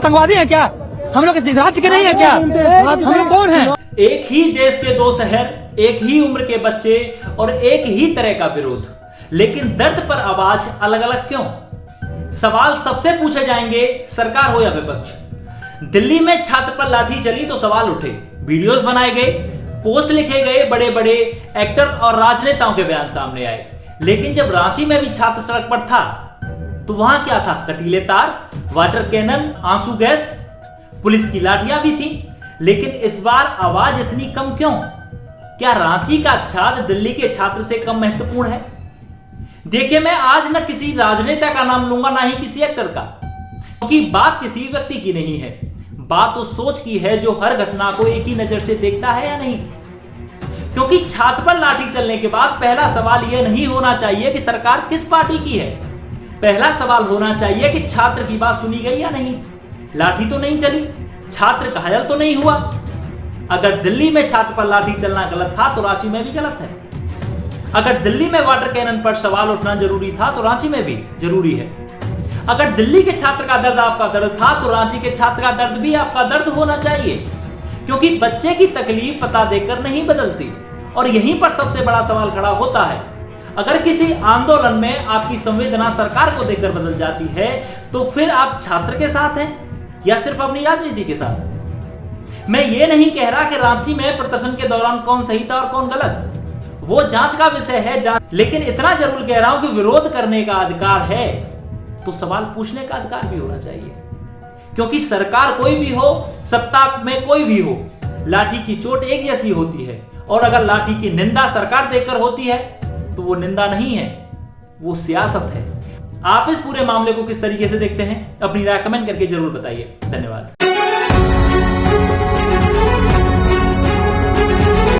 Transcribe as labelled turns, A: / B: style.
A: आतंकवादी है क्या? हम लोग इस राज्य के नहीं है क्या? हम लोग कौन हैं?
B: एक ही देश के दो शहर, एक ही उम्र के बच्चे और एक ही तरह का विरोध, लेकिन दर्द पर आवाज अलग अलग क्यों? सवाल सबसे पूछे जाएंगे, सरकार हो या विपक्ष। दिल्ली में छात्र पर लाठी चली तो सवाल उठे, वीडियोस बनाए गए, पोस्ट लिखे गए, बड़े बड़े एक्टर और राजनेताओं के बयान सामने आए। लेकिन जब रांची में भी छात्र सड़क पर था तो वहां क्या था? कटीले तार, वाटर कैनन, आंसू गैस, पुलिस की लाठियां भी थी। लेकिन इस बार आवाज इतनी कम क्यों? क्या रांची का छात्र दिल्ली के छात्र से कम महत्वपूर्ण है? देखिए, मैं आज न किसी राजनेता का नाम लूंगा, ना ही किसी एक्टर का, क्योंकि बात किसी व्यक्ति की नहीं है, बात उस सोच की है जो हर घटना को एक ही नजर से देखता है या नहीं। क्योंकि छात्र पर लाठी चलने के बाद पहला सवाल यह नहीं होना चाहिए कि सरकार किस पार्टी की है, पहला सवाल होना चाहिए कि छात्र की बात सुनी गई या नहीं। लाठी तो नहीं चली, छात्र घायल तो नहीं हुआ। अगर दिल्ली में छात्र पर लाठी चलना गलत था तो रांची में भी गलत है। अगर दिल्ली में वाटर कैनन पर सवाल उठना जरूरी था तो रांची में भी जरूरी है। अगर दिल्ली के छात्र का दर्द आपका दर्द था तो रांची के छात्र का दर्द भी आपका दर्द होना चाहिए, क्योंकि बच्चे की तकलीफ पता देकर नहीं बदलती। और यहीं पर सबसे बड़ा सवाल खड़ा होता है, अगर किसी आंदोलन में आपकी संवेदना सरकार को देखकर बदल जाती है तो फिर आप छात्र के साथ हैं या सिर्फ अपनी राजनीति के साथ? मैं ये नहीं कह रहा कि रांची में प्रदर्शन के दौरान कौन सही था और कौन गलत, वो जांच का विषय है। लेकिन इतना जरूर कह रहा हूं कि विरोध करने का अधिकार है तो सवाल पूछने का अधिकार भी होना चाहिए। क्योंकि सरकार कोई भी हो, सत्ता में कोई भी हो, लाठी की चोट एक जैसी होती है। और अगर लाठी की निंदा सरकार देकर होती है तो वो निंदा नहीं है, वो सियासत है। आप इस पूरे मामले को किस तरीके से देखते हैं? अपनी राय कमेंट करके जरूर बताइए। धन्यवाद।